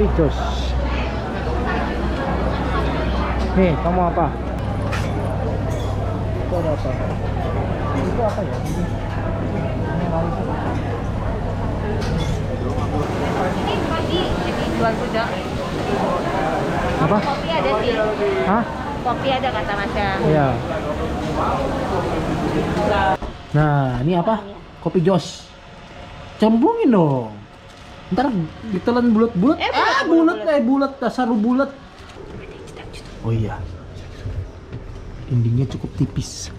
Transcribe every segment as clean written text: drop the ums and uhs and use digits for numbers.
Kopi Jos. Nih, kamu apa? Itu ada apa? Itu apa ya? Ini kopi jual sudah. apa? Kopi ada sih. Hah? Kopi ada kata Masya. Iya. Nah, ini apa? Kopi Jos. Cemplungin dong. Ntar ditelan bulat-bulat. Bulat dasar lu bulat. Oh iya. Dindingnya cukup tipis.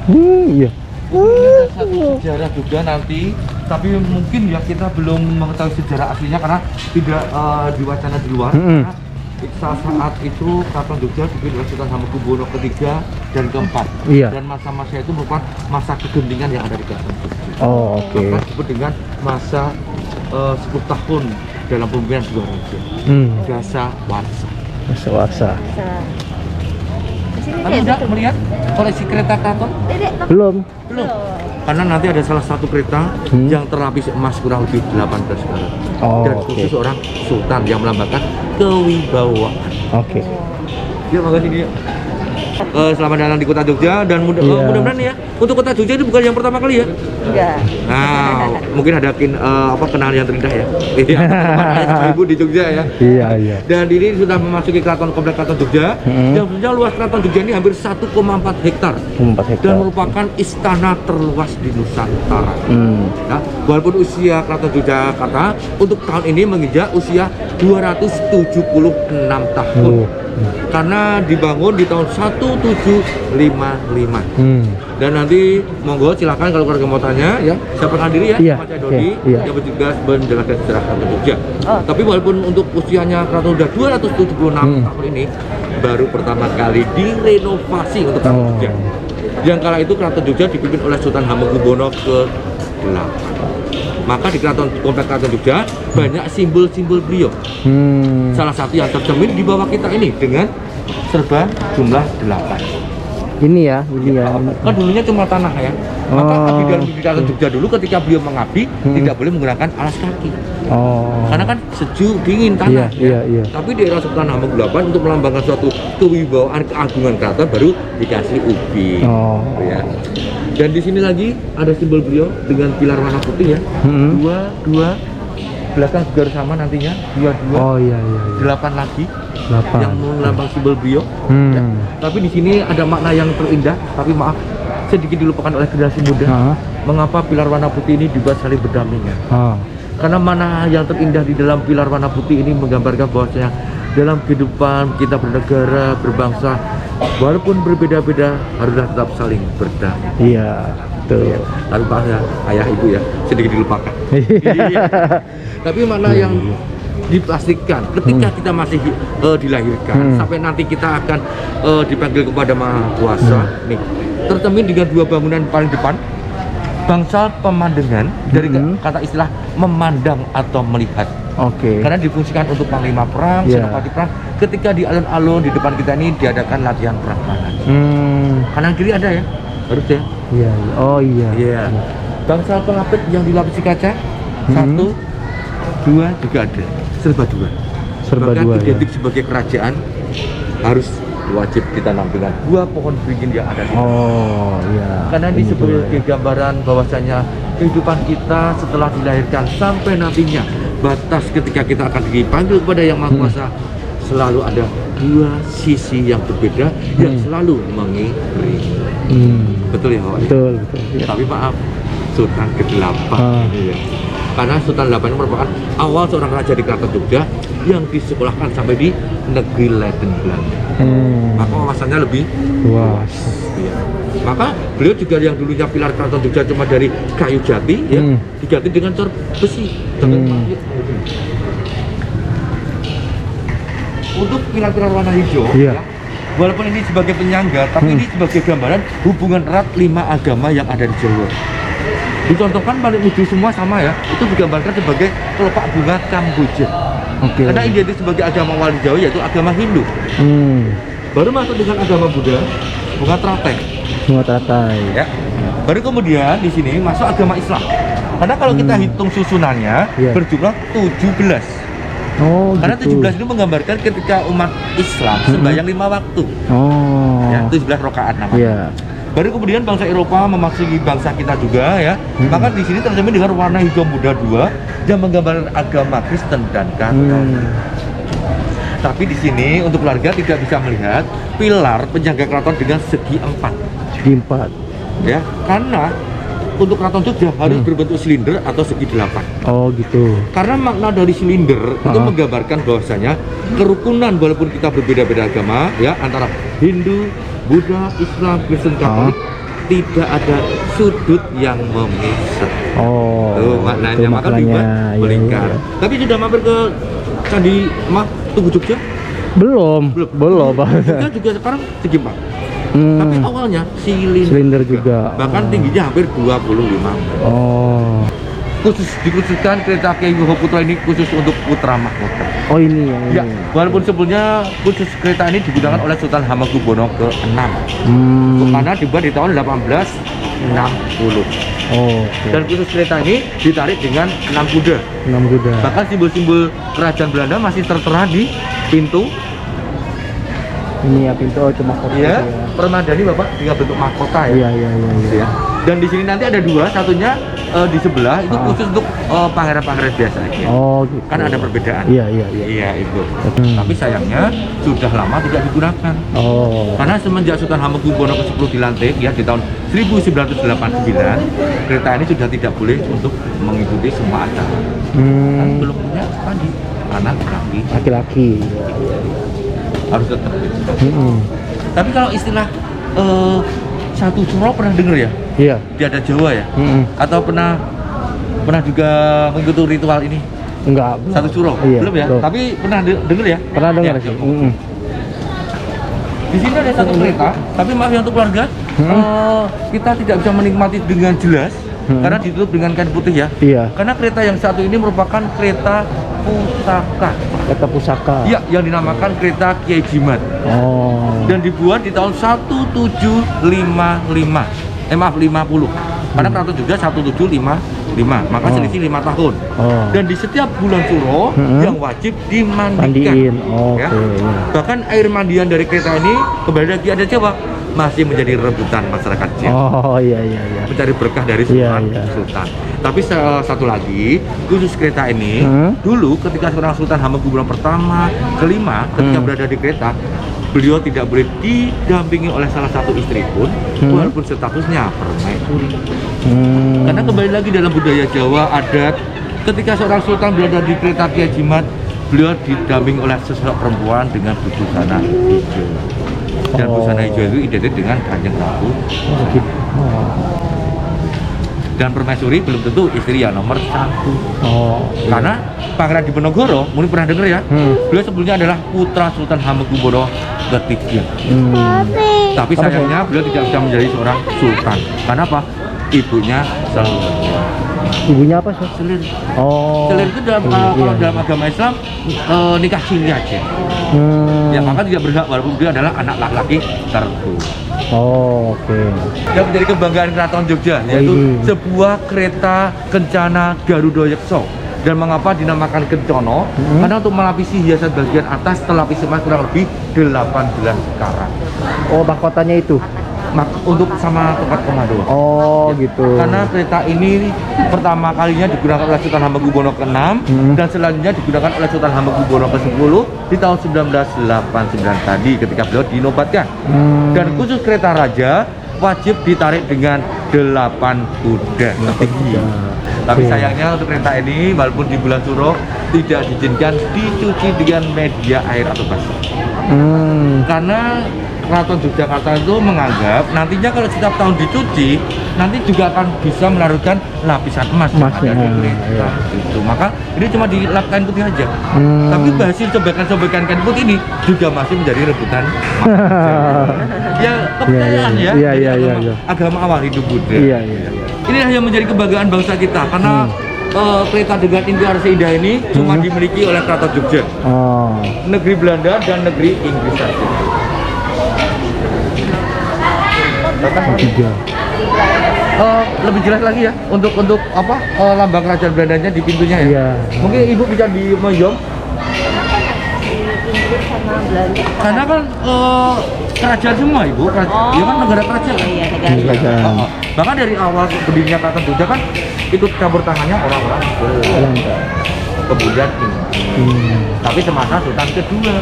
Iya. Satu sejarah juga nanti, tapi mungkin ya kita belum mengetahui sejarah aslinya karena tidak diwacana di luar. Karena saat itu Keraton Jogja dipimpin oleh Sultan Hamengkubuwono ketiga dan keempat. Iya. Dan masa-masa itu merupakan masa kegentingan yang ada di Keraton Jogja. Oh, oke. Maka disebut dengan masa 10 tahun dalam pemimpinan dua raja. Dasa Warsa. Masa. Anda sudah melihat koleksi kereta Keraton? Belum. Belum. Karena nanti ada salah satu kereta yang terlapis emas kurang lebih 18 karat. Oh, Dan oke. khusus seorang sultan yang melambangkan kewibawaan. Oke. Ya, makasih dia. Selamat datang di Kota Jogja dan Iya. mudah-mudahan ya untuk Kota Jogja itu bukan yang pertama kali ya. Enggak. Nah, mungkin ada kenangan yang terindah ya. Iya, sama ibu di Jogja ya. Iya. Dan ini sudah memasuki keraton komplek Keraton Jogja. Yang sebenarnya luas Keraton Jogja ini hampir 1,4 hektar. 4 hektar. Dan merupakan istana terluas di Nusantara. Nah, walaupun usia Keraton Yogyakarta untuk tahun ini menginjak usia 276 tahun. Karena dibangun di tahun 1755. Dan nanti monggo silakan kalau keluarga mau tanya ya, saya pernah diri ya, Iya, Mas Dodi iya. yang bertugas menjelaskan sejarah Keraton Jogja. Tapi walaupun untuk usianya Keraton sudah 276 tahun ini baru pertama kali direnovasi untuk Keraton Jogja. Yang kala itu Keraton Jogja dipimpin oleh Sultan Hamengkubuwono ke-8. Maka di komplek Keraton Jogja banyak simbol-simbol beliau. Salah satu yang tercermin di bawah kita ini dengan serban jumlah 8. Ini ya. Kan dulunya cuma tanah ya. Maka abdi dalam di Keraton Jogja dulu ketika beliau mengabdi tidak boleh menggunakan alas kaki. Karena kan sejuk dingin tanah. Iya. Tapi di era Sultan Hamengkubuwono VIII untuk melambangkan suatu kewibawaan keagungan keraton baru dikasih ubi. Ya. Dan di sini lagi ada simbol beliau dengan pilar warna putih ya. Dua belakang juga harus sama nantinya. Dua. Iya. 8 lagi. 8. Yang melambang simbol beliau. Ya. Tapi di sini ada makna yang terindah. Tapi maaf sedikit dilupakan oleh generasi muda. Mengapa pilar warna putih ini dibuat saling berdampingan? Karena mana yang terindah di dalam pilar warna putih ini menggambarkan bahwasanya dalam kehidupan kita bernegara, berbangsa, walaupun berbeda-beda haruslah tetap saling berdamai. Iya, betul. Ya. Tapi maaf ya, ayah ibu ya, sedikit dilupakan. Iya. Tapi mana yang dipastikan ketika kita masih dilahirkan sampai nanti kita akan dipanggil kepada Maha Kuasa nih, tercermin dengan dua bangunan paling depan. Bangsal pemandangan dari kata istilah memandang atau melihat. Karena difungsikan untuk panglima perang, senopati perang. Ketika di alun-alun di depan kita ini diadakan latihan perang panah. Kanan kiri ada ya, harus ya. Iya. Oh iya. Iya. Bangsal pengapit yang dilapisi kaca 1, 2 juga ada. Serba dua. Bahkan identik sebagai kerajaan harus wajib kita nampilkan 2 pohon beringin yang ada di sini. Iya. Karena di sebagai gambaran bahwasanya kehidupan kita setelah dilahirkan sampai nantinya batas ketika kita akan dipanggil kepada Yang Maha Kuasa selalu ada 2 sisi yang berbeda yang selalu mengiringi. Betul ya, Pak? Betul. Ya. Tapi maaf, Sultan ke-8. Iya. Karena Sultan ke-8 ini merupakan awal seorang raja di Keraton Jogja yang disekolahkan sampai di negeri Leiden Belanda. Maka wawasannya lebih luas. Ya. Maka beliau juga yang dulunya pilar Keraton Jogja cuma dari kayu jati, ya, diganti dengan cor besi. Untuk pilar-pilar warna hijau, ya, walaupun ini sebagai penyangga, tapi ini sebagai gambaran hubungan erat 5 agama yang ada di Jawa. Dicontohkan paling ujung semua sama ya, itu digambarkan sebagai kelopak bunga Kamboja. Karena identik sebagai agama wali Jawa yaitu agama Hindu. Baru masuk dengan agama Buddha, bunga teratek. Semua teratai. Ya. Baru kemudian di sini masuk agama Islam. Karena kalau kita hitung susunannya Iya. berjumlah 17. Oh, Karena gitu. 17 itu menggambarkan ketika umat Islam sembahyang 5 waktu. Oh. Ya, 17 rakaat namanya. Iya. Baru kemudian bangsa Eropa memasuki bangsa kita juga ya. Maka di sini tercermin dengan warna hijau muda 2 yang menggambarkan agama Kristen dan Katolik. Tapi di sini untuk keluarga tidak bisa melihat pilar penjaga keraton dengan segi 4. Segi 4. Ya, karena untuk keraton Jogja harus berbentuk silinder atau segi 8. Oh, gitu. Karena makna dari silinder itu menggambarkan bahwasanya kerukunan walaupun kita berbeda-beda agama ya antara Hindu, Buddha, Islam, Kristen, Katolik tidak ada sudut yang memisah. Oh. Tuh maknanya, itu maka maknanya. dibuat Iya, melingkar. iya. Tapi sudah mampir ke Candi Tugu Jogja? Belum. Jogja juga sekarang segi 4. Tapi awalnya Silinder juga. Bahkan tingginya hampir 25. Oh. Khusus dikhususkan kereta Kyai Woho Putra ini khusus untuk putra mahkota. Oh, ini yang Ya, ini. walaupun sebelumnya khusus kereta ini digunakan oleh Sultan Hamengkubuwono ke-6. Karena dibuat di tahun 1860. Oh, oke. Dan khusus kereta ini ditarik dengan 6 kuda. 6 kuda. Bahkan simbol-simbol kerajaan Belanda masih tertera di pintu. Ini ya pintu cuma kotak Ya, ya. permadani Bapak dengan bentuk mahkota Iya, ya. iya, iya, Gitu iya. ya. Dan di sini nanti ada 2, satunya di sebelah itu khusus untuk pangeran-pangeran biasa aja. Oh, gitu. Kan ada perbedaan. Iya, iya, iya. Iya itu. Tapi sayangnya sudah lama tidak digunakan. Oh. Karena semenjak Sultan Hamengkubuwono ke-10 dilantik ya di tahun 1989, kereta ini sudah tidak boleh untuk mengikuti semua acara. Kan belum punya tadi anak laki Laki-laki. harus tetap. Tapi kalau istilah satu suro pernah dengar ya? Iya. Di adat Jawa ya? Atau pernah juga mengikuti ritual ini? Enggak, belum. Satu suro? Iya, Belum ya? belum. Tapi pernah dengar ya? Pernah dengar Ya, sih. Di sini ada satu kereta, tapi maaf ya untuk keluarga, kita tidak bisa menikmati dengan jelas karena ditutup dengan kain putih ya. Iya. Karena kereta yang satu ini merupakan kereta pusaka. Kereta pusaka. Iya, yang dinamakan kereta Kiai Jimat Oh. dan dibuat di tahun 1755. Maaf 50. Karena keraton juga 1755, maka selisih 5 tahun. Oh. Dan di setiap bulan suro yang wajib dimandikan. Mandiin. Oke. Ya. Iya. Bahkan air mandian dari kereta ini kembali lagi ada Jawa masih menjadi rebutan masyarakat Jawa. Oh, iya, iya, iya. Mencari berkah dari Iya, seorang iya. sultan. Tapi satu lagi, khusus kereta ini dulu ketika seorang Sultan Hamengkubuwono pertama, kelima ketika berada di kereta, beliau tidak boleh didampingi oleh salah satu istri pun, walaupun statusnya permaisuri. Karena kembali lagi dalam budaya Jawa adat, ketika seorang sultan berada di kereta Kiai Jimat, beliau didampingi oleh sosok perempuan dengan busana hijau. Dan busana hijau itu identik dengan Kanjeng Ratu. Dan permaisuri belum tentu istri yang nomor 1. Oh. Karena Pangeran Diponegoro, mungkin pernah dengar ya, beliau sebelumnya adalah putra Sultan Hamengkubuwono ketiga. Tapi sayangnya beliau tidak bisa menjadi seorang sultan. Karena apa? Ibunya selir. Ibunya apa sih? Selir. Oh. Selir itu dalam kalau dalam agama Islam nikah siri aja. Ya maka tidak berhak walaupun dia adalah anak laki-laki tertua. Oh, oke. Yang menjadi kebanggaan Keraton Jogja yaitu sebuah kereta kencana Garuda Yeksa. Dan mengapa dinamakan Kencono? Karena untuk melapisi hiasan bagian atas terlapis emas kurang lebih 18 karat. Oh, mahkotanya itu. Untuk sama tempat komando. Oh, gitu. Karena kereta ini pertama kalinya digunakan oleh Sultan Hamengkubuwono ke-6 dan selanjutnya digunakan oleh Sultan Hamengkubuwono ke-10 di tahun 1989 tadi ketika beliau dinobatkan. Dan khusus kereta raja wajib ditarik dengan 8 kuda tertinggi. Tapi sayangnya untuk kereta ini walaupun di bulan Suro tidak diizinkan dicuci dengan media air atau basah. Karena Keraton Yogyakarta itu menganggap nantinya kalau setiap tahun dicuci nanti juga akan bisa melarutkan lapisan emas yang ada di kereta itu. Maka ini cuma dilap kain putih aja. Tapi hasil sobekan-sobekan kain putih ini juga masih menjadi rebutan ya kepercayaan ya. Iya. Agama awal hidup Buddha. Iya. Inilah yang menjadi kebanggaan bangsa kita karena kereta dengan interior seindah ini cuma dimiliki oleh Keraton Jogja, negeri Belanda dan negeri Inggris saja. Bahkan Oh, 3. lebih jelas lagi ya untuk apa lambang kerajaan Belandanya di pintunya ya. Iya. Mungkin ibu bisa di Mojong Inggris sama Belanda. karena kan kerajaan semua ibu, dia kan negara kerajaan. Iya, negara. Kerajaan. Bahkan dari awal berdirinya Keraton Jogja kan ikut campur tangannya orang-orang Belanda. kemudian ini. Tapi semasa Sultan kedua.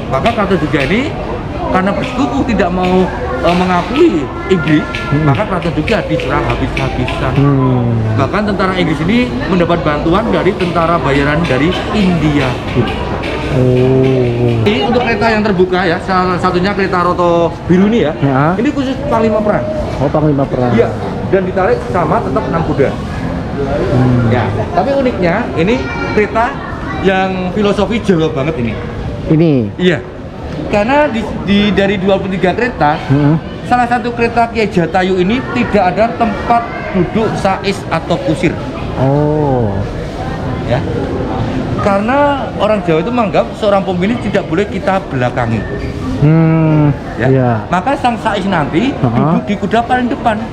Maka Keraton Jogja ini karena bersekutu tidak mau mengakui Inggris, maka Keraton Jogja diserang habis-habisan. Bahkan tentara Inggris ini mendapat bantuan dari tentara bayaran dari India. Oh. Ini untuk kereta yang terbuka ya, salah satunya kereta Roto Biru ini ya. Ya. Ini khusus Panglima Perang. Oh, Panglima Perang. Iya, dan ditarik sama tetap 6 kuda. Ya, tapi uniknya ini kereta yang filosofi Jawa banget ini. Ini. Iya. Karena dari 23 kereta, salah satu kereta Kiai Jatayu ini tidak ada tempat duduk sais atau kusir. Oh. Ya. Karena orang Jawa itu menganggap seorang pemimpin tidak boleh kita belakangi. Ya. Iya. Maka sang sais nanti duduk di kuda paling depan.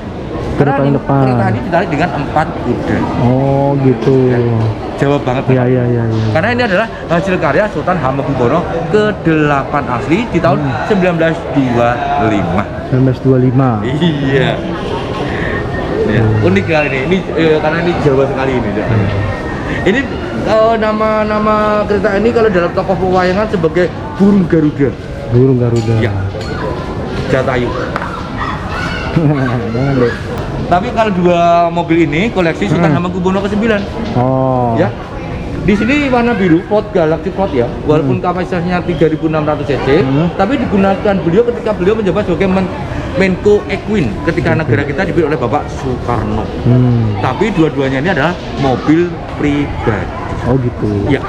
Kuda paling depan. Kereta ini ditarik dengan 4 kuda. Oh, gitu. Jawa banget. Iya, iya, iya, iya. Karena ini adalah hasil karya Sultan Hamengkubuwono ke-8 asli di tahun 1925. 1925. Iya. Ya, unik kali ini. Karena ini Jawa sekali ini. Ini nama kereta ini kalau dalam tokoh pewayangan sebagai burung Garuda. Burung Garuda. Ya. Jatayu. Jangan deh. Tapi kalau dua mobil ini koleksi Sultan Hamengkubuwono ke-9. Oh. Ya. Di sini warna biru, Pot Galaxy Pot ya. Walaupun kapasitasnya 3.600 cc, tapi digunakan beliau ketika beliau menjabat sebagai Menko Equine ketika negara kita dipimpin oleh Bapak Soekarno. Tapi dua-duanya ini adalah mobil pribadi. Oh, gitu. Ya.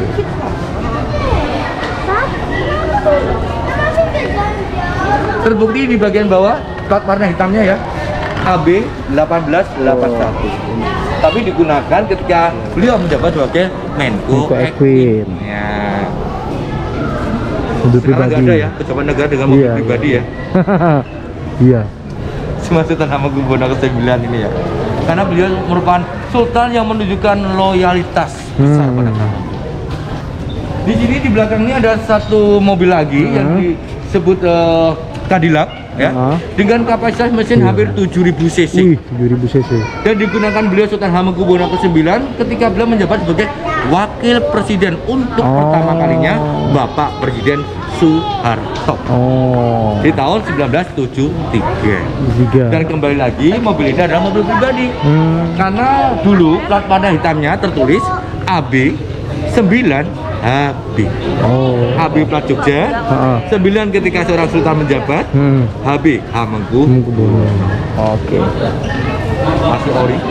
Terbukti di bagian bawah plat warna hitamnya ya. AB 1881. Tapi digunakan ketika beliau menjabat sebagai Menko Equine. Ya. Mobil Sekarang nggak pribadi. ada ya pejabat negara dengan mobil Iya, pribadi iya. ya. Iya. Cuma Sultan Hamengkubuwono ke-9 ini ya. Karena beliau merupakan sultan yang menunjukkan loyalitas besar pada kamu. Di sini di belakang ini ada satu mobil lagi yang disebut Cadillac ya. Dengan kapasitas mesin hampir 7.000 cc. Wih, 7.000 cc. Dan digunakan beliau Sultan Hamengkubuwono ke-9 ketika beliau menjabat sebagai wakil presiden untuk pertama kalinya Bapak Presiden Soeharto. Oh. Di tahun 1973. Tiga. Dan kembali lagi mobil ini adalah mobil pribadi. Karena dulu plat pada hitamnya tertulis AB 9 HB. Oh. HB plat Jogja. 9 ketika seorang sultan menjabat. HB Hamengkubuwono. Oke. Masih ori.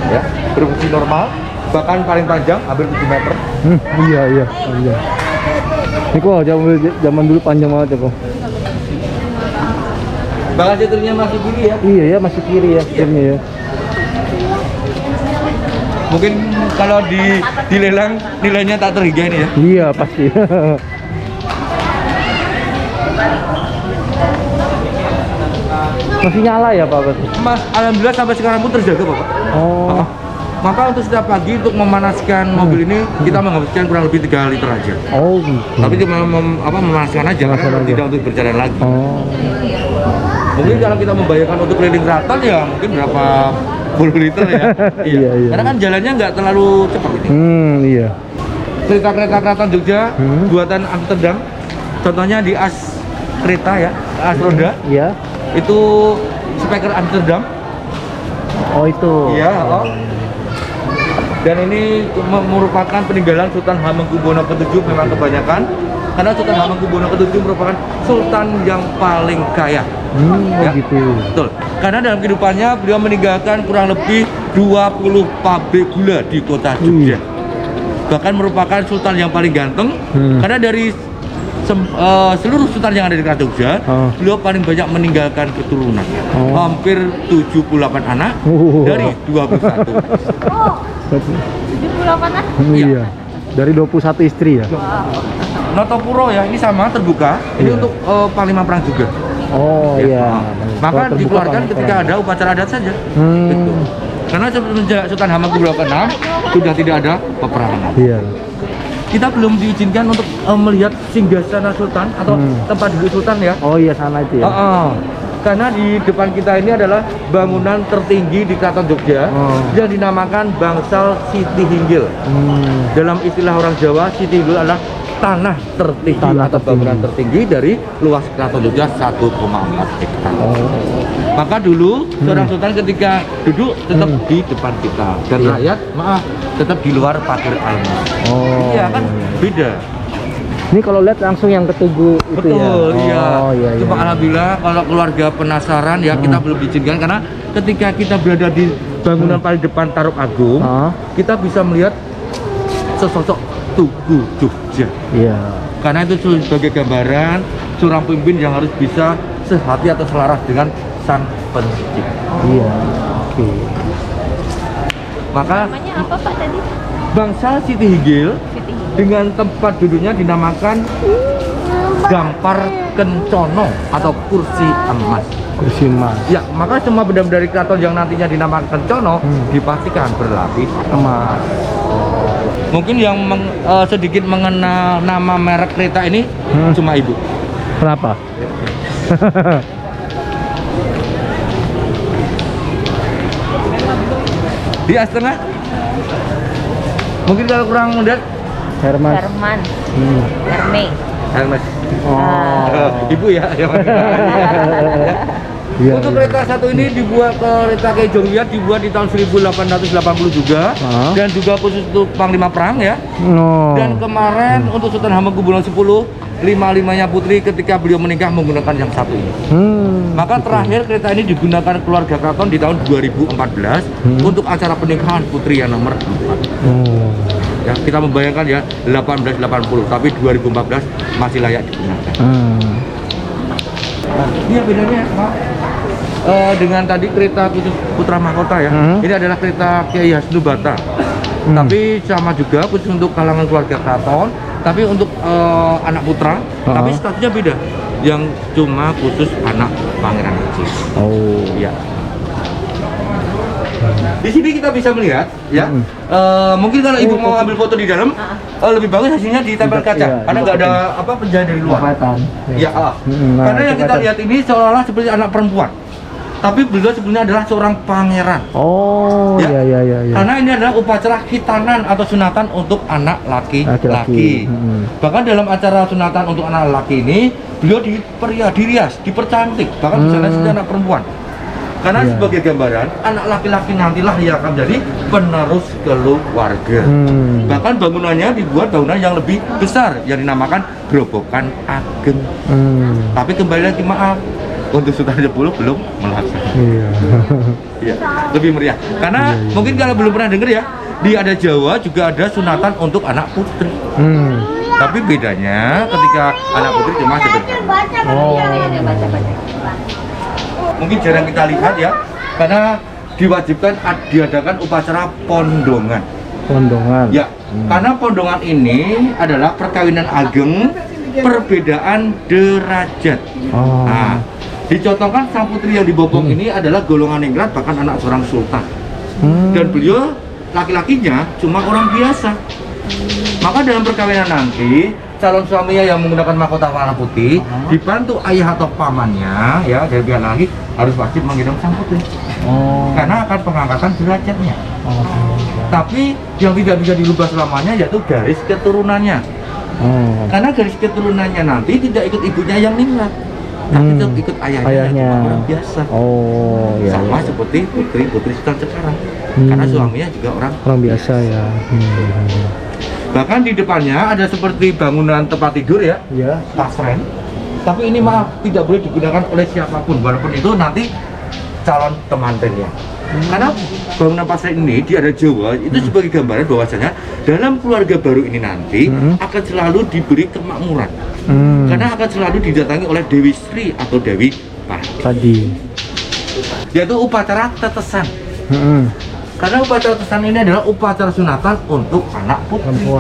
Ya, berfungsi normal. Bahkan paling panjang hampir 7 meter. Iya, iya, iya. Ini kok zaman dulu panjang banget ya kok. Bahkan setirnya masih kiri ya. Iya ya, masih kiri ya setirnya ya. Mungkin kalau dilelang nilainya tak terhingga ini ya. Iya pasti. Masih nyala ya Pak? Mas, alhamdulillah sampai sekarang pun terjaga Bapak. Oh. Maka untuk setiap pagi untuk memanaskan mobil ini kita menghabiskan kurang lebih 3 liter aja. Oh gitu. Tapi cuma memanaskan aja karena tidak untuk berjalan lagi. Oh. Mungkin kalau kita membayangkan untuk keliling keraton ya mungkin berapa puluh liter ya. Iya, iya. Karena kan jalannya nggak terlalu cepat ini. Iya. Kereta-kereta keraton Jogja buatan Amsterdam. Contohnya di as kereta ya, as roda. Iya. Itu speaker Amsterdam. Oh itu. Iya, Dan ini merupakan peninggalan Sultan Hamengkubuwono ke-7 memang kebanyakan karena Sultan Hamengkubuwono ke-7 merupakan sultan yang paling kaya. Oh Ya. gitu. Betul. Karena dalam kehidupannya beliau meninggalkan kurang lebih 20 pabrik gula di kota Jogja. Bahkan merupakan sultan yang paling ganteng karena dari seluruh sultan yang ada di Keraton Jogja, beliau paling banyak meninggalkan keturunan. Hampir 78 anak dari 21. 78 ah? Iya. Dari 21 istri ya. Notopuro ya, ini sama terbuka. Ini untuk Panglima Perang juga. Oh iya. Maka Kalau terbuka dikeluarkan kan ketika orang. ada upacara adat saja. Hmm. Gitu. Karena semenjak Sultan Hamengkubuwono ke-6 sudah tidak ada peperangan. Iya. Kita belum diizinkan untuk melihat singgasana Sultan atau tempat duduk Sultan ya. Oh iya sana itu ya. Karena di depan kita ini adalah bangunan tertinggi di Keraton Jogja yang dinamakan Bangsal Siti Hinggil. Dalam istilah orang Jawa, Siti Hinggil adalah tanah tertinggi atau bangunan tertinggi dari luas Keraton Jogja 1,4 hektar. Maka dulu seorang sultan ketika duduk tetap di depan kita dan rakyat tetap di luar pagar almas. Iya kan beda. Ini kalau lihat langsung yang ketugu itu ya. Betul, iya. Iya. Cuma alhamdulillah kalau keluarga penasaran ya kita belum diizinkan karena ketika kita berada di bangunan paling depan Tarub Agung, kita bisa melihat sesosok Tugu Jogja. Iya. Karena itu sebagai gambaran seorang pemimpin yang harus bisa sehati atau selaras dengan Sang Pencipta. Iya. Oke. Maka Namanya apa Pak tadi? Bangsal Siti Hinggil Siti Hinggil. dengan tempat duduknya dinamakan Gampar Kencono atau kursi emas. Kursi emas. Ya, maka semua benda-benda dari keraton yang nantinya dinamakan Kencono dipastikan berlapis emas. Mungkin yang sedikit mengenal nama merek kereta ini cuma ibu. Kenapa? Di Astana. Mungkin kalau kurang mudah Hermes. Herman. Herme. Hermes. Ibu ya yang Iya, untuk iya. kereta satu ini dibuat kereta Kejong Wiyat dibuat di tahun 1880 juga dan juga khusus untuk Panglima Perang ya. Dan kemarin untuk Sultan Hamengkubuwono X 55-nya putri ketika beliau menikah menggunakan yang satu ini. Maka terakhir kereta ini digunakan keluarga keraton di tahun 2014 untuk acara pernikahan putri yang nomor 4. Ya, kita membayangkan ya 1880 tapi 2014 masih layak digunakan. Iya bedanya Pak. Dengan tadi kereta khusus Putra Mahkota ya. Ini adalah kereta Kiai Hasnubata. Tapi sama juga khusus untuk kalangan keluarga keraton, tapi untuk anak putra, tapi statusnya beda. Yang cuma khusus anak pangeran kecil. Iya. Di sini kita bisa melihat ya. Mungkin kalau ibu mau ambil foto di dalam lebih bagus hasilnya ditempel kaca karena nggak ada penjahit dari luar. Ya, karena yang kita lihat ini seolah-olah seperti anak perempuan. Tapi beliau sebenarnya adalah seorang pangeran. Iya. Karena ini adalah upacara khitanan atau sunatan untuk anak laki-laki. Bahkan dalam acara sunatan untuk anak laki ini, beliau dirias, dipercantik, bahkan bisa seperti anak perempuan. Karena sebagai gambaran, anak laki-laki nantilah yang akan menjadi penerus keluarga. Bahkan bangunannya dibuat bangunan yang lebih besar yang dinamakan Grobogan Ageng. Tapi kembali lagi maaf, untuk Sultan X belum melaksanakan. Iya, lebih meriah. Karena mungkin kalau belum pernah dengar ya, di ada Jawa juga ada sunatan untuk anak putri. Tapi bedanya ketika anak putri cuma sederhana. Mungkin jarang kita lihat ya, karena diwajibkan diadakan upacara pondongan. Ya, karena pondongan ini adalah perkawinan ageng, perbedaan derajat. Nah, dicontohkan sang putri yang dibopong ini adalah golongan ningrat, bahkan anak seorang sultan. Dan beliau laki-lakinya cuma orang biasa. Maka dalam perkawinan nanti calon suaminya yang menggunakan mahkota warna putih dibantu ayah atau pamannya ya dari pihak laki harus wajib menggendong sang putri. Karena akan pengangkatan derajatnya. Tapi yang tidak bisa dirubah selamanya yaitu garis keturunannya. Karena garis keturunannya nanti tidak ikut ibunya yang ningrat, tapi tetap ikut ayahnya. Orang biasa. Sama seperti putri Sultan sekarang. Karena suaminya juga orang biasa ya. Bahkan di depannya ada seperti bangunan tempat tidur ya, pasren. Tapi ini maaf tidak boleh digunakan oleh siapapun, walaupun itu nanti calon temantennya. Karena bangunan pasren ini di ada Jawa itu sebagai gambaran bahwasanya dalam keluarga baru ini nanti akan selalu diberi kemakmuran. Karena akan selalu didatangi oleh Dewi Sri atau Dewi Pati. Yaitu upacara tetesan. Karena upacara tetesan ini adalah upacara sunatan untuk anak putri.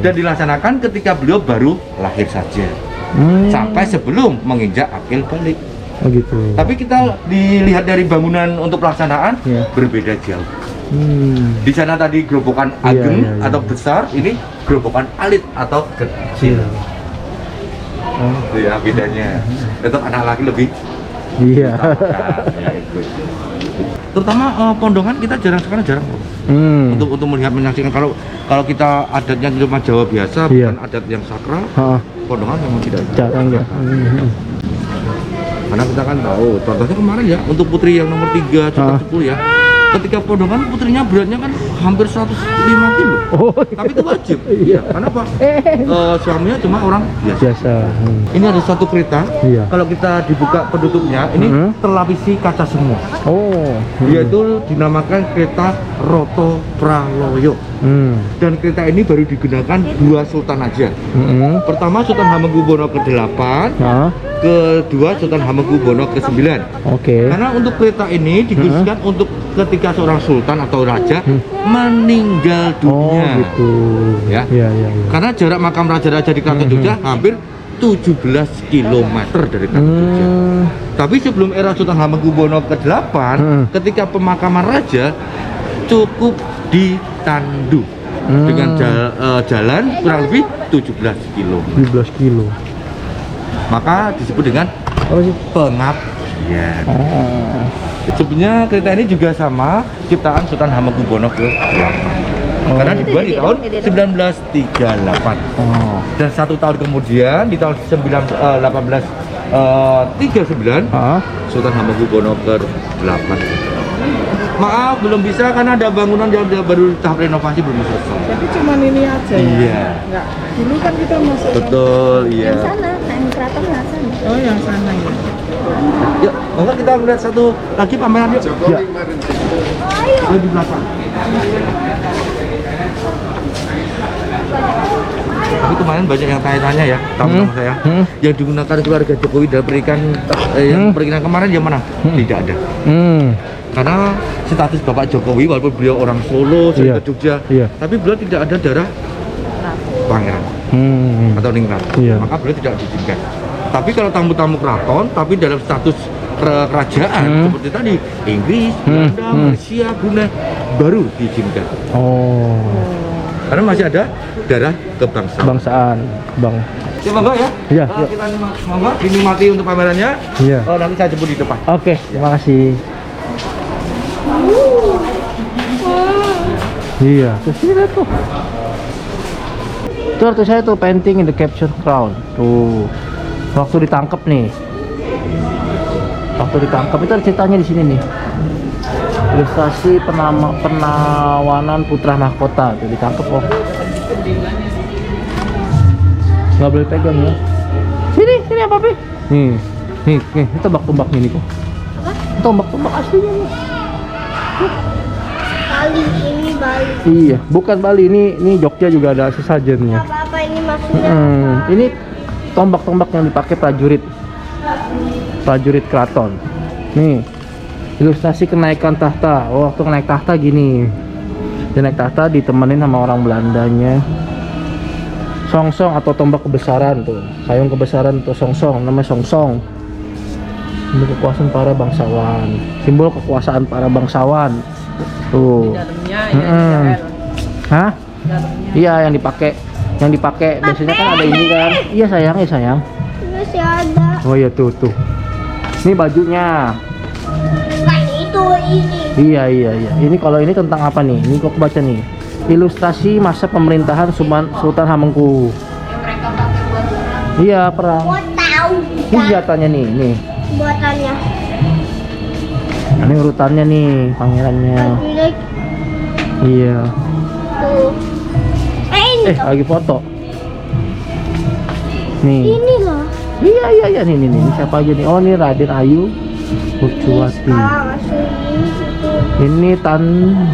Dan dilaksanakan ketika beliau baru lahir saja. sampai sebelum menginjak akil balik. Oh gitu. Tapi kita dilihat dari bangunan untuk pelaksanaan Iya. berbeda jauh. Di sana tadi gerobokan ageng Iya. atau besar, ini gerobokan alit atau kecil. Oh. Ya bedanya. Tetap anak laki lebih Iya. utamakan, ya, itu. Terutama pondongan kita jarang untuk melihat menyaksikan. Kalau kita adatnya di rumah Jawa biasa, Iya. bukan adat yang sakral, Heeh. pondongan memang tidak ada. Jarang ya. Karena kita kan tahu, contohnya kemarin ya, untuk putri yang nomor 3 Super 10 ya, ketika pondongan putrinya beratnya kan hampir 105 kilo. Oh. Tapi itu wajib. Iya. Karena apa? Suaminya cuma orang biasa. Biasa. Ini ada satu kereta. Iya. Kalau kita dibuka penutupnya, ini terlapisi kaca semua. Oh. Dia itu dinamakan kereta Roto Praloyo. Dan kereta ini baru digunakan 2 sultan aja. Pertama Sultan Hamengkubuwono ke-8, kedua Sultan Hamengkubuwono ke-9. Oke. Karena untuk kereta ini dikhususkan untuk ketika seorang sultan atau raja meninggal Oh dunia. gitu. Ya. Iya, iya, iya. Karena jarak makam raja-raja di Keraton Jogja hampir 17 km dari Keraton Jogja. Tapi sebelum era Sultan Hamengkubuwono ke-8, ketika pemakaman raja cukup ditandu dengan jalan kurang lebih 17 km. 17 kilo. Maka disebut dengan Apa sih? pengabdian. Oh. Sebenarnya kereta ini juga sama ciptaan Sultan Hamengkubuwono ke-8. Karena dibuat di tahun 1938. Oh. Dan 1 tahun kemudian di tahun 1839 Sultan Hamengkubuwono ke-8. Maaf belum bisa karena ada bangunan yang baru tahap renovasi belum selesai. Jadi cuman ini aja ya? Iya. Enggak, dulu kan kita masuk Betul, iya. Yang sana, yang keraton yang sana. Oh yang sana ya? Yuk, monggo kita melihat satu lagi pameran yuk. Ya. Oh, di belakang. Tapi kemarin banyak yang tanya-tanya ya, tamu saya. Yang digunakan keluarga Jokowi dalam pernikahan yang pernikahan kemarin yang mana? Tidak ada. Karena status Bapak Jokowi walaupun beliau orang Solo, Iya. ke Jogja, Iya. tapi beliau tidak ada darah pangeran atau ningrat. Iya. Maka beliau tidak diizinkan. Tapi kalau tamu-tamu keraton, tapi dalam status kerajaan seperti tadi Inggris, Belanda, Malaysia, Brunei baru diizinkan. Oh. Karena masih ada darah kebangsaan. Bangsaan, Bang. Ya monggo ya. Iya, iya. Kita monggo dinikmati untuk pamerannya. Iya. Nanti saya jemput di depan. Oke, terima kasih. Iya, terus ini lihat tuh. Tuh artu saya tuh painting in the capture crown. Tuh. Waktu ditangkap nih. Waktu ditangkap itu ada ceritanya di sini nih. Ilustrasi penawanan putra mahkota tuh ditangkap kok. Nggak boleh pegang ya. Sini apa Pi? Nih, ini tombak-tombaknya nih kok. Tombak-tombak aslinya nih. Bali, ini Bali. Iya, bukan Bali, ini Jogja juga ada sesajennya. Apa-apa ini maksudnya apa? Ini tombak-tombak yang dipakai prajurit keraton. Nih, ilustrasi kenaikan tahta. Oh, waktu naik tahta gini. Dia naik tahta ditemenin sama orang Belandanya. Songsong atau tombak kebesaran tuh. Sayung kebesaran tuh songsong, namanya songsong. Simbol kekuasaan para bangsawan. Simbol kekuasaan para bangsawan. Tuh. dalamnya ya Hah? Iya, yang dipakai biasanya kan ada ini kan. Iya sayang, Masih ada. Oh iya tuh. Ini bajunya. Bukan itu, ini. Iya. Ini kalau ini tentang apa nih? Ini kok baca nih. Ilustrasi masa pemerintahan Sultan Hamengku. Iya, perang. Gua tahu. Ini senjatanya nih. Buatannya. Ini urutannya nih, pangerannya. Pilih Iya. tuh. Ini tuh. Lagi foto. Nih. Ini loh. Iya. Nih. Siapa aja nih? Oh, ini Raden Ayu Urcuwati. Ah, masuk ini situ. Ini Tan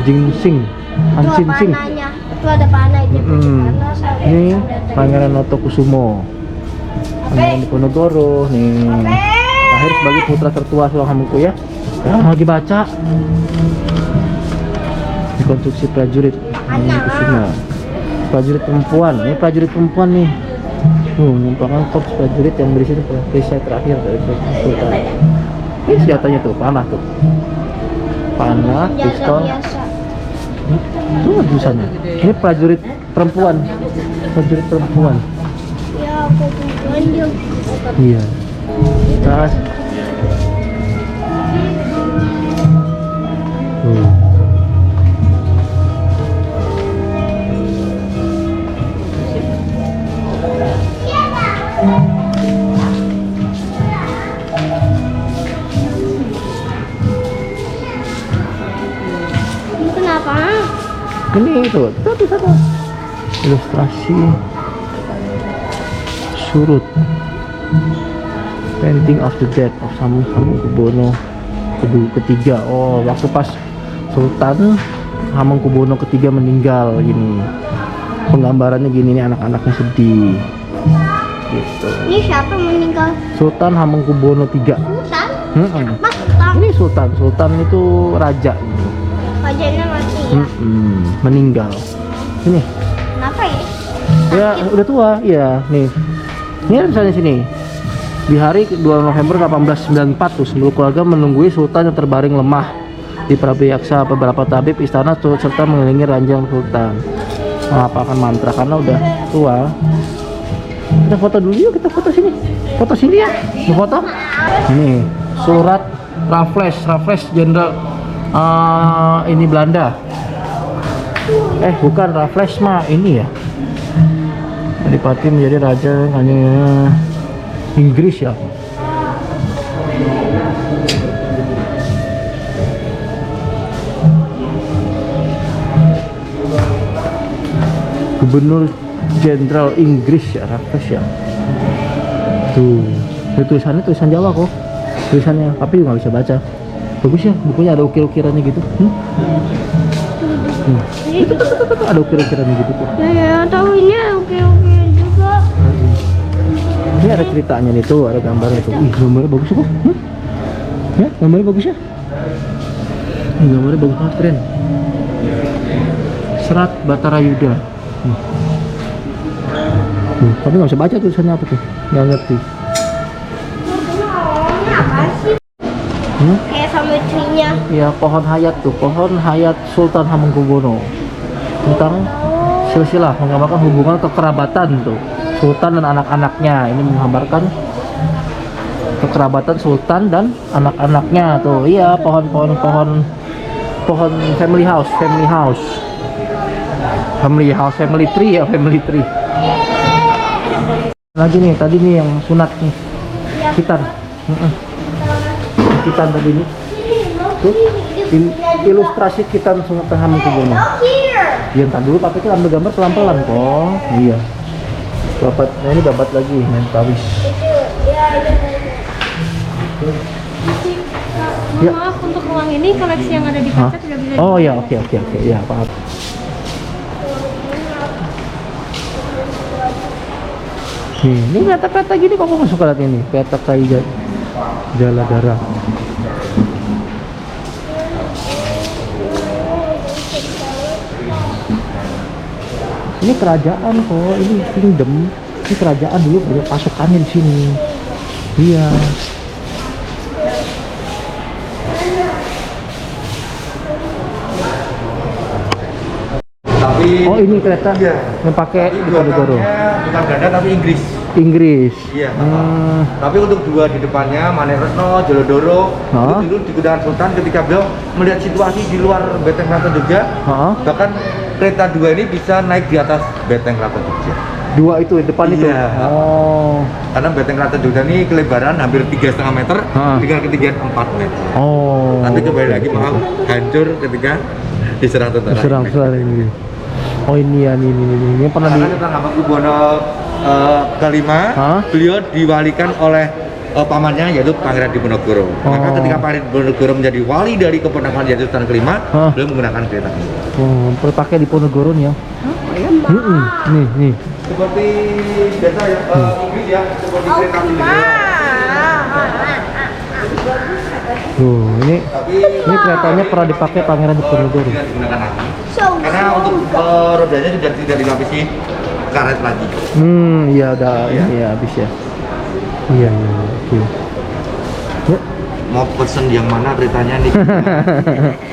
Jingsing. Itu panahnya. Itu ada panah itu. Panah sampai Ini ada. Pangeran Notokusumo. Pangeran Diponegoro nih. Lahir sebagai putra tertua Sultan Hamengku ya. Lagi baca. Ini konstruksi prajurit. Ini Kusumo. Prajurit perempuan. Ini prajurit perempuan nih. Merupakan korps prajurit yang berisi perisai terakhir dari Sultan. Ini senjatanya tuh, panah tuh. Panah, pistol. biasa. Tuh tulisannya. Ini prajurit perempuan. Prajurit perempuan. Ya, aku tunjuk. Iya. Tas. Ini kenapa? Ini itu, tuh sana. Ilustrasi surut. Painting of the Death of Hamengkubuwono ketiga. Oh, waktu pas Sultan Hamengkubuwono ketiga meninggal gini. Penggambarannya gini nih, anak-anaknya sedih. Gitu. Ini siapa yang meninggal? Sultan Hamengkubuwono III. Sultan? Mm-mm. Mas Sultan? Ini Sultan itu raja gitu. Wajahnya mati ya? Meninggal. Ini. Kenapa ya? Ya udah tua, ya nih. Ini ada misalnya sini. Di hari 2 November 1894 tuh seluruh keluarga menunggui Sultan yang terbaring lemah di Prabayaksa. Beberapa tabib istana serta mengelilingi ranjang Sultan menghafalkan mantra karena udah tua. Kita foto dulu yuk, kita foto sini. Foto sini ya. Mau foto? Ini surat Raffles Jenderal ini Belanda. Bukan Raffles mah ini ya. Adipati menjadi raja hanya Inggris ya. Gubernur Jenderal Inggris ya, Raffles ya. Tuh, itu tulisan Jawa kok. Tulisannya, tapi nggak bisa baca. Bagus ya, bukunya ada ukir-ukirannya gitu. Itu ada ukir-ukirannya gitu tuh. Ya, tahu ini oke juga. Ini ada ceritanya nih tuh, ada gambarnya tuh. Ih, gambarnya bagus kok. Ya, gambarnya bagus ya. Gambarnya bagus banget, keren. Serat Batara Yuda. Tapi nggak bisa baca tulisannya apa tuh, nggak ngerti. Kayak sama cuinya. Ya, pohon hayat tuh, pohon hayat Sultan Hamengkubuwono. Tentang silsilah, menggambarkan hubungan kekerabatan tuh Sultan dan anak-anaknya. Ini menggambarkan kekerabatan Sultan dan anak-anaknya tuh. Iya, pohon family tree ya, family tree. Lagi nih, tadi nih yang sunat nih, khitan. Khitan tadi nih. Tuh, ilustrasi khitan Sultan Hamengkubuwono. Ya, ntar dulu pakai itu ambil gambar pelan-pelan kok. Iya. Babat, nah ini babat lagi, mentawis. Ya. Maaf, untuk ruang ini koleksi yang ada di kaca tidak bisa. Oh ya, oke, ya paham. Ini peta-peta gini kok aku suka lihat ini, peta kayak jala darah. Ini kerajaan kok, ini kingdom, ini kerajaan dulu banyak pasukannya di sini. Iya. Tapi Oh ini kereta iya. yang pakai Diponegoro. Bukan Belanda tapi Inggris. Inggris. Iya. Tapi untuk dua di depannya Maneresno, Jolodoro Hah? itu dulu digunakan Sultan ketika beliau melihat situasi di luar Benteng Keraton Jogja. Hah? Bahkan kereta dua ini bisa naik di atas Benteng Keraton Jogja. Dua itu depan itu. Iya. Oh. Karena Benteng Keraton Jogja ini kelebaran hampir 3,5 meter dengan ketinggian 4 meter. Oh. Nanti kembali lagi maaf hancur ketika diserang tentara. Serang ini. Oh ini ya, ini pernah di. Karena Sultan Hamengkubuwono kelima, beliau diwalikan oleh pamannya yaitu Pangeran Diponegoro. Maka ketika Pangeran Diponegoro menjadi wali dari keponakan yaitu Sultan kelima, beliau menggunakan kereta ini. Oh, pakai Diponegoro nih ya. Nih. Seperti biasa ya, Inggris ya, seperti kereta ini. Ini keretanya pernah dipakai Pangeran Diponegoro. Tidak digunakan lagi. Karena untuk rodanya sudah tidak dilapisi karet lagi. Iya udah ini ya habis ya. Iya iya oke. Ya. Mau pesen yang mana beritanya nih?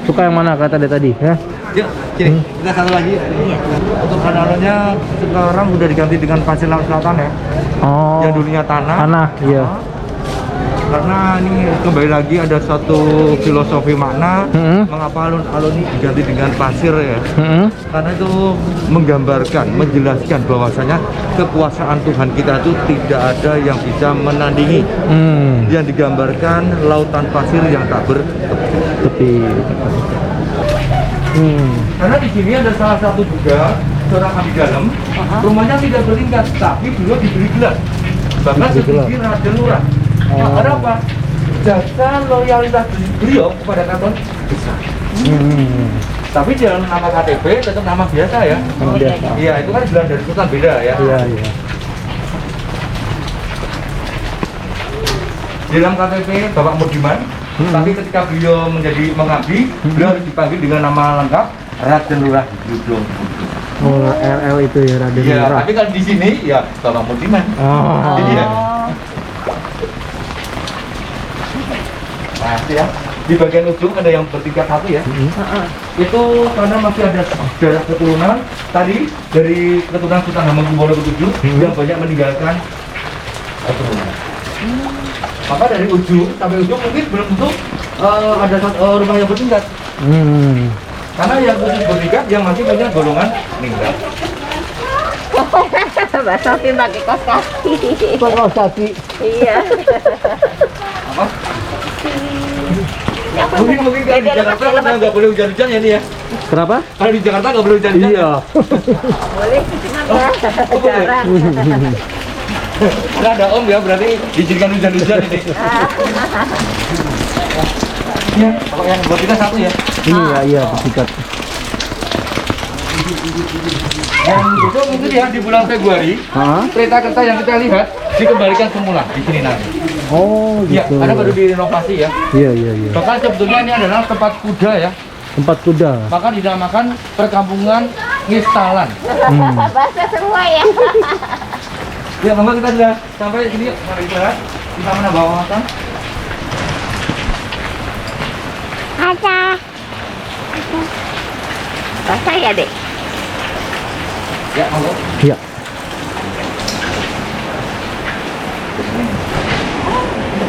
Suka yang mana kata dia tadi ya? Yuk, sini kita satu lagi. Untuk alun-alunnya sekarang udah diganti dengan pasir laut selatan ya. Oh. Yang dulunya tanah. Tanah, iya. Karena ini kembali lagi ada satu filosofi makna mengapa alun-alun ini diganti dengan pasir ya. Karena itu menggambarkan, menjelaskan bahwasanya kekuasaan Tuhan kita itu tidak ada yang bisa menandingi. Yang digambarkan lautan pasir yang tak bertepi. Karena di sini ada salah satu juga seorang abdi dalam, rumahnya tidak bertingkat, tapi beliau diberi gelar. Bahkan setinggi Raden Lurah. Karena apa? Jasa loyalitas beliau kepada keraton besar. Tapi dalam nama KTP tetap nama biasa ya. Nama biasa. Iya, itu kan gelar dari sultan beda ya. Iya iya. Di dalam KTP Bapak Mudiman, tapi ketika beliau menjadi mengabdi, beliau harus dipanggil dengan nama lengkap Raden Lurah Yudho. Oh RL itu ya Raden Iya, Lurah. tapi kalau di sini ya Bapak Mudiman. Oh. Iya. Nah, itu ya. Di bagian ujung ada yang bertingkat satu ya. Itu karena masih ada sejarah keturunan tadi dari keturunan Sultan Hamengkubuwono ke-7 yang banyak meninggalkan keturunan. Maka dari ujung sampai ujung mungkin belum tentu ada rumah yang bertingkat. Karena yang khusus bertingkat yang masih punya golongan meninggal. Mbak Sofi pakai kos kaki. Kos kaki. Iya. Apa? Mungkin kalau di Jakarta karena nggak boleh hujan-hujan ya nih ya. Kenapa? Kalau di Jakarta nggak boleh hujan-hujan. Iya. Boleh, cuma ya jarang. Nggak ada om ya, berarti diizinkan hujan-hujan ini. Ya, kalau yang buat kita satu ya. Ini ya iya bertingkat. Yang itu mungkin ya di bulan Februari, kereta-kereta yang kita lihat dikembalikan semula di sini nanti. Oh Ya, gitu. karena baru direnovasi ya. Iya iya iya. Bahkan sebetulnya ini adalah tempat kuda ya. Tempat kuda. Maka dinamakan perkampungan Ngistalan. Bahasa semua ya. Ya, mama kita sudah sampai sini. Mari kita menambah wawasan. Ada. Basah ya, Dek? Ya, monggo. Iya.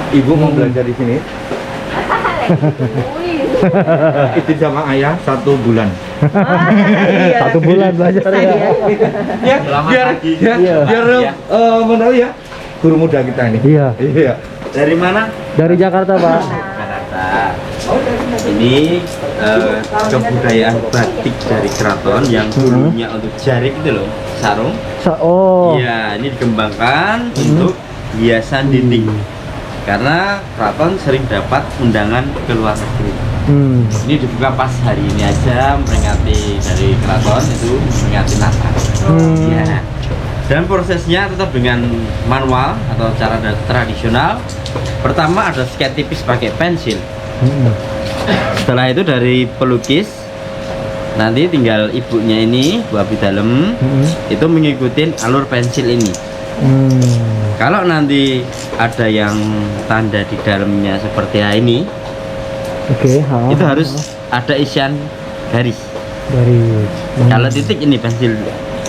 Ibu mau belajar di sini. Izin sama ayah 1 bulan. Satu bulan belajar ya. Ya, biar mengenal ya guru muda kita ini. Iya. Iya. Dari mana? Dari Jakarta Pak. Jakarta. Ini kebudayaan batik dari keraton yang dulunya untuk jarik itu loh, sarung. Oh. Iya, ini dikembangkan untuk hiasan dinding. Karena keraton sering dapat undangan ke luar negeri. Ini dibuka pas hari ini aja memperingati dari keraton itu memperingati Natal. Ya. Dan prosesnya tetap dengan manual atau cara tradisional. Pertama ada sket tipis pakai pensil. Setelah itu dari pelukis, nanti tinggal ibunya ini, Bu abdi dalem, itu mengikuti alur pensil ini. Kalau nanti ada yang tanda di dalamnya seperti ini, itu harus ada isian garis. Garis. Kalau titik ini pensil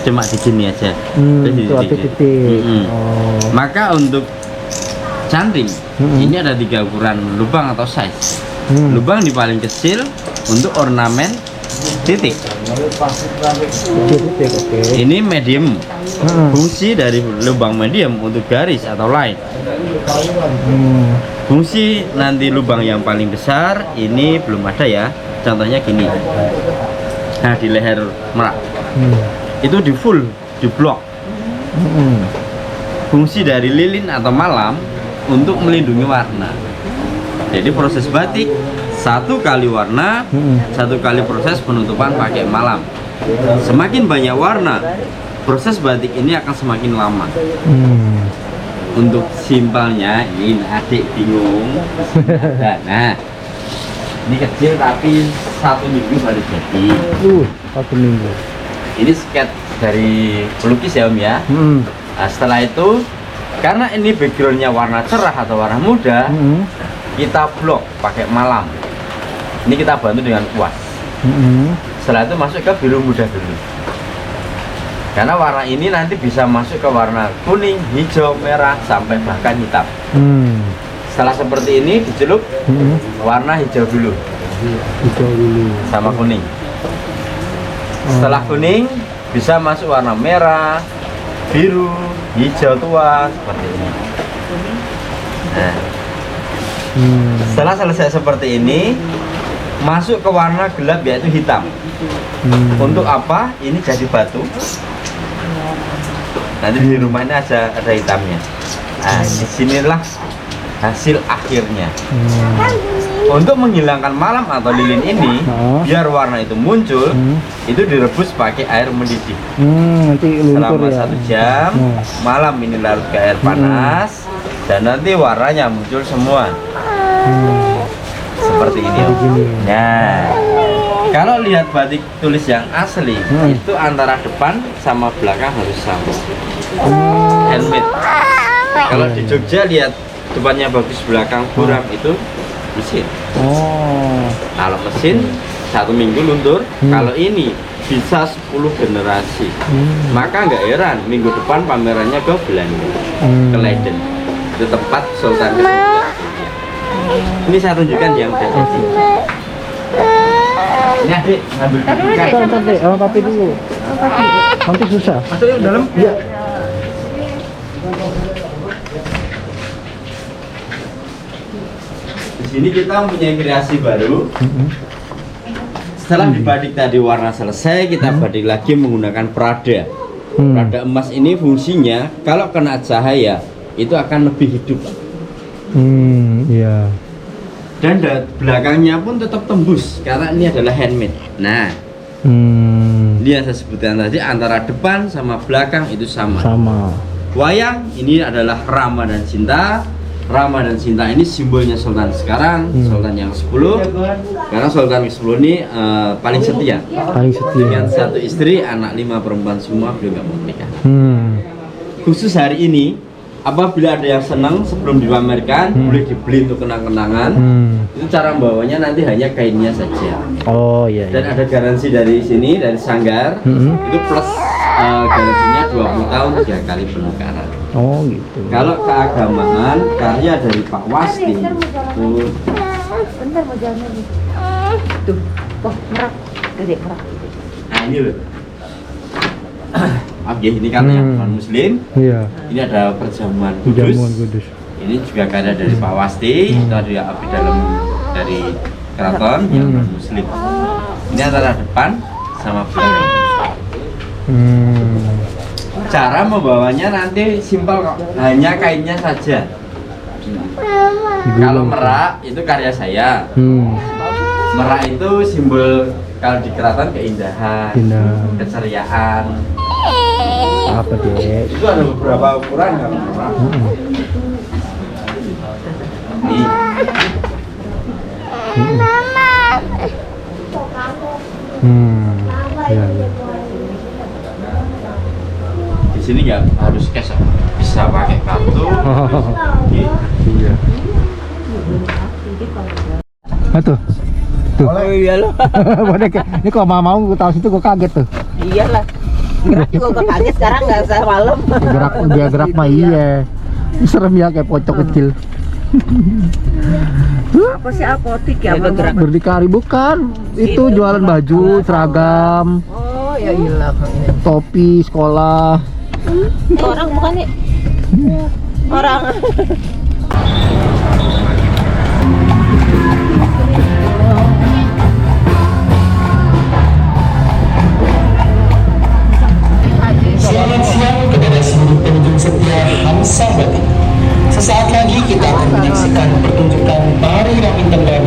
cuma di sini aja. Itu titik. Oh. Maka untuk canting ini ada 3 ukuran lubang atau size. Lubang di paling kecil untuk ornamen titik. Ini medium. Fungsi dari lubang medium untuk garis atau line. Fungsi nanti lubang yang paling besar ini belum ada ya. Contohnya gini. Nah, di leher merak. Itu di full, di blok. Fungsi dari lilin atau malam untuk melindungi warna. Jadi proses batik 1 kali warna, 1 kali proses penutupan pakai malam. Semakin banyak warna, proses batik ini akan semakin lama. Untuk simpelnya, ini adik bingung. Nah, ini kecil tapi 1 minggu baru jadi. 1 minggu. Ini sket dari pelukis ya Om ya. Nah, setelah itu karena ini backgroundnya warna cerah atau warna muda, kita blok pakai malam. Ini kita bantu dengan kuas. Setelah itu masuk ke biru muda dulu. Karena warna ini nanti bisa masuk ke warna kuning, hijau, merah, sampai bahkan hitam. Setelah seperti ini dicelup warna hijau dulu. Hijau dulu. Sama kuning. Setelah kuning bisa masuk warna merah, biru, hijau tua seperti ini. Nah, setelah selesai seperti ini, masuk ke warna gelap yaitu hitam. Untuk apa? Ini jadi batu. Nanti di rumah ini ada hitamnya. Nah, disinilah hasil akhirnya. Untuk menghilangkan malam atau lilin ini, biar warna itu muncul, itu direbus pakai air mendidih. Nanti luntur Selama ya. 1 jam, malam ini larut ke air panas, dan nanti warnanya muncul semua. Seperti ini. Nah, kalau lihat batik tulis yang asli, itu antara depan sama belakang harus sama. Handmade. Kalau di Jogja lihat depannya bagus, belakang buram, itu mesin. Kalau mesin 1 minggu luntur. Kalau ini bisa 10 generasi. Maka nggak heran minggu depan pamerannya ke Belanda, ke Leiden. Itu tempat Sultan ke-11. Ini saya tunjukkan yang udah jadi. Ini adik ngambil dudukan. Ntar deh, sama papi dulu. Nanti susah. Masuk yuk dalam. Iya. Di sini kita mempunyai kreasi baru. Setelah dibadik tadi warna selesai, kita badik lagi menggunakan perada. Perada emas ini fungsinya kalau kena cahaya itu akan lebih hidup. Iya. Dan belakangnya pun tetap tembus karena ini adalah handmade. Nah, ini yang saya sebutkan tadi, antara depan sama belakang itu sama. Sama. Wayang ini adalah Rama dan Sinta. Rama dan Sinta ini simbolnya Sultan sekarang, Sultan yang 10. Karena Sultan yang 10 ini paling setia. Paling setia. Dengan 1 istri, anak 5 perempuan semua, beliau nggak mau nikah. Hmm. Khusus hari ini, apabila ada yang senang sebelum dipamerkan, boleh dibeli untuk kenang-kenangan. Itu cara membawanya nanti hanya kainnya saja. Oh iya. Dan ada garansi dari sini, dari Sanggar, itu plus garansinya 20 tahun 3 kali penukaran. Oh gitu. Kalau keagamaan, karya dari Pak Wasti tuh. Bentar mau jalan lagi. Tuh, oh merak, gede merak. Nah ini loh. Oke, ini kan yang non muslim. Iya. Ini ada perjamuan kudus. Jamuan kudus. Ini juga karya dari Pak Wasti. Itu ada abdi dalam dari keraton yang non muslim. Ini antara depan sama belakang. Cara membawanya nanti simpel kok, hanya kainnya saja. Kalau merak itu karya saya. Merak itu simbol kalau di keraton keindahan, keceriaan. Apa deh? Itu ada beberapa ukuran kalau merak. Nih. Ya, ya. Di sini nggak harus cash, bisa pakai kartu. Iya. Nah tuh. Tuh. Oh iya loh. Ini kalau mau gue tahu situ gue kaget tuh. Iyalah. Gerak juga gue kaget sekarang nggak usah malam. Dia gerak mah iya. Serem ya kayak pocong kecil. Apa sih apotik ya? Berdikari bukan. Itu jualan baju, seragam, Oh ya iyalah. topi sekolah. Orang bukan nih. Orang. Selamat siang kepada seluruh pengunjung setia Hamsa Batik. Sesaat lagi kita akan menyaksikan pertunjukan tari Ramin Tengger